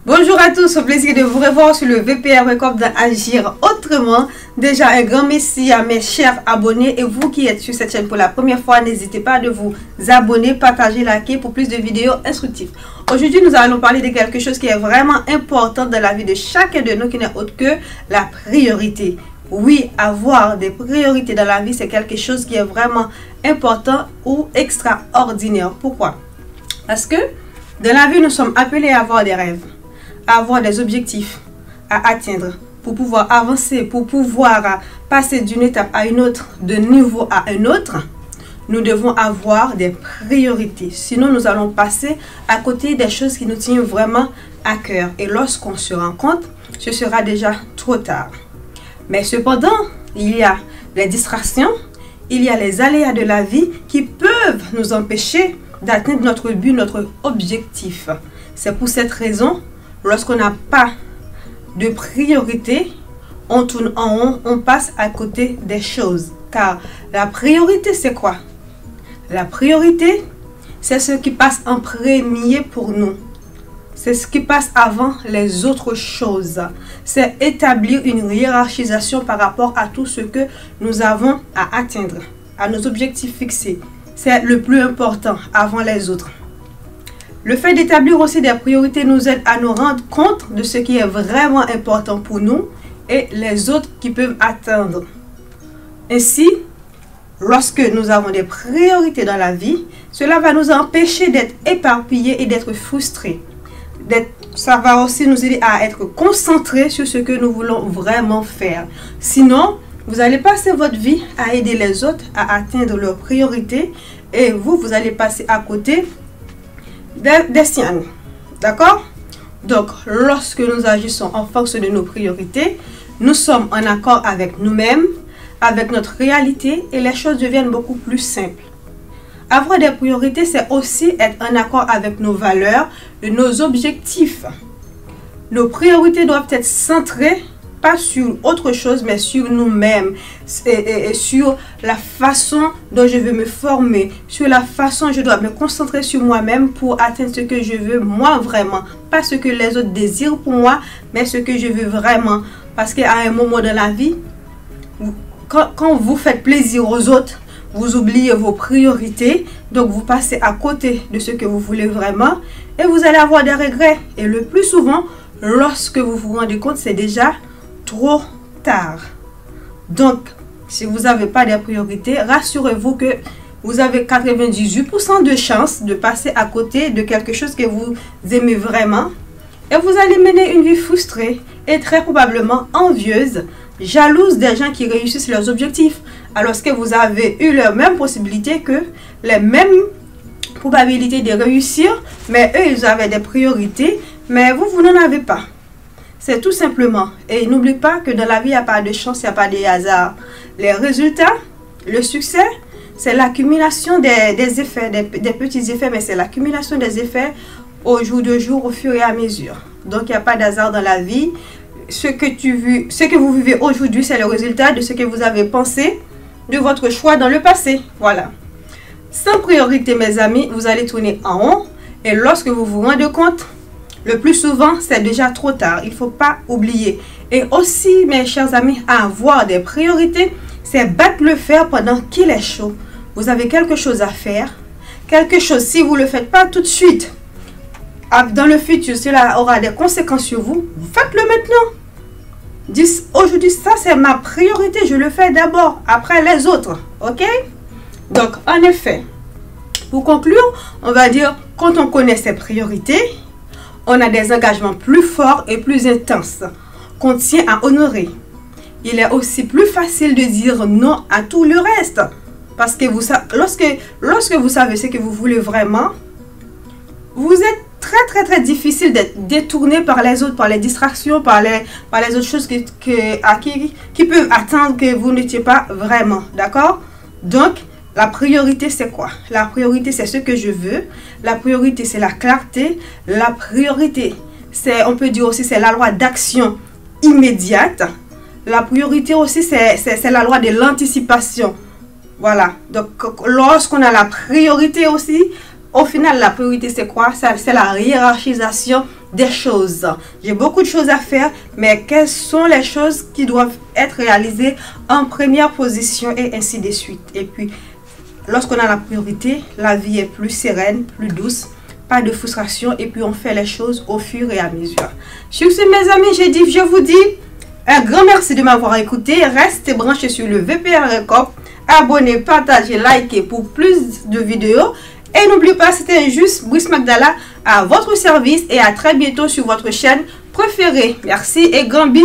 Bonjour à tous, au plaisir de vous revoir sur le VPR Record d'Agir Autrement. Déjà un grand merci à mes chers abonnés et vous qui êtes sur cette chaîne pour la première fois, n'hésitez pas à vous abonner, partager, liker pour plus de vidéos instructives. Aujourd'hui, nous allons parler de quelque chose qui est vraiment important dans la vie de chacun de nous qui n'est autre que la priorité. Oui, avoir des priorités dans la vie, c'est quelque chose qui est vraiment important ou extraordinaire. Pourquoi? Parce que dans la vie, nous sommes appelés à avoir des rêves, à avoir des objectifs à atteindre pour pouvoir avancer, pour pouvoir passer d'une étape à une autre, de niveau à un autre. Nous devons avoir des priorités. Sinon, nous allons passer à côté des choses qui nous tiennent vraiment à cœur. Et lorsqu'on se rend compte, ce sera déjà trop tard. Mais cependant, il y a les distractions, il y a les aléas de la vie qui peuvent nous empêcher d'atteindre notre but, notre objectif. C'est pour cette raison, lorsqu'on n'a pas de priorité, on tourne en rond, on passe à côté des choses. Car la priorité, c'est quoi? La priorité, c'est ce qui passe en premier pour nous. C'est ce qui passe avant les autres choses. C'est établir une hiérarchisation par rapport à tout ce que nous avons à atteindre, à nos objectifs fixés. C'est le plus important avant les autres. Le fait d'établir aussi des priorités nous aide à nous rendre compte de ce qui est vraiment important pour nous et les autres qui peuvent atteindre. Ainsi, lorsque nous avons des priorités dans la vie, cela va nous empêcher d'être éparpillés et d'être frustrés. Ça va aussi nous aider à être concentrés sur ce que nous voulons vraiment faire. Sinon, vous allez passer votre vie à aider les autres à atteindre leurs priorités et vous allez passer à côté des siennes. D'accord? Donc, lorsque nous agissons en fonction de nos priorités, nous sommes en accord avec nous-mêmes, avec notre réalité et les choses deviennent beaucoup plus simples. Avoir des priorités, c'est aussi être en accord avec nos valeurs et nos objectifs. Nos priorités doivent être centrées, pas sur autre chose, mais sur nous-mêmes et sur la façon dont je veux me former, sur la façon dont je dois me concentrer sur moi-même pour atteindre ce que je veux moi vraiment. Pas ce que les autres désirent pour moi, mais ce que je veux vraiment. Parce qu'à un moment de la vie, quand vous faites plaisir aux autres, vous oubliez vos priorités, donc vous passez à côté de ce que vous voulez vraiment et vous allez avoir des regrets. Et le plus souvent, lorsque vous vous rendez compte, c'est déjà trop tard. Donc, si vous n'avez pas de priorités, rassurez-vous que vous avez 98% de chances de passer à côté de quelque chose que vous aimez vraiment et vous allez mener une vie frustrée et très probablement envieuse, jalouse des gens qui réussissent leurs objectifs, alors que vous avez eu les mêmes possibilités que les mêmes probabilités de réussir, mais eux, ils avaient des priorités, mais vous n'en avez pas. C'est tout simplement. Et n'oubliez pas que dans la vie, il n'y a pas de chance, il n'y a pas de hasard. Les résultats, le succès, c'est l'accumulation des effets, des petits effets, mais c'est l'accumulation des effets au jour de jour, au fur et à mesure. Donc, il n'y a pas d'hasard dans la vie. Ce que vous vivez aujourd'hui, c'est le résultat de ce que vous avez pensé de votre choix dans le passé. Voilà. Sans priorité, mes amis, vous allez tourner en rond. Et lorsque vous vous rendez compte, le plus souvent, c'est déjà trop tard. Il ne faut pas oublier. Et aussi, mes chers amis, avoir des priorités, c'est battre le fer pendant qu'il est chaud. Vous avez quelque chose à faire. Quelque chose, si vous ne le faites pas tout de suite, dans le futur, cela aura des conséquences sur vous. Faites-le maintenant. Aujourd'hui, ça c'est ma priorité. Je le fais d'abord, après les autres. Ok? Donc, en effet, pour conclure, on va dire, quand on connaît ses priorités, on a des engagements plus forts et plus intenses qu'on tient à honorer. Il est aussi plus facile de dire non à tout le reste. Parce que lorsque vous savez ce que vous voulez vraiment, vous êtes très difficile d'être détourné par les autres, par les distractions, par les autres choses qui peuvent attendre que vous n'étiez pas vraiment. D'accord? Donc, la priorité, c'est quoi? La priorité, c'est ce que je veux. La priorité, c'est la clarté. La priorité, on peut dire aussi, c'est la loi d'action immédiate. La priorité aussi, c'est la loi de l'anticipation. Voilà. Donc, lorsqu'on a la priorité aussi, au final, la priorité, c'est quoi? C'est la hiérarchisation des choses. J'ai beaucoup de choses à faire, mais quelles sont les choses qui doivent être réalisées en première position et ainsi de suite. Et puis, lorsqu'on a la priorité, la vie est plus sereine, plus douce, pas de frustration et puis on fait les choses au fur et à mesure. Sur ce, mes amis, je vous dis un grand merci de m'avoir écouté. Restez branchés sur le VPR Records. Abonnez, partagez, likez pour plus de vidéos. Et n'oubliez pas, c'était juste Brice Magdala à votre service et à très bientôt sur votre chaîne préférée. Merci et Gambi.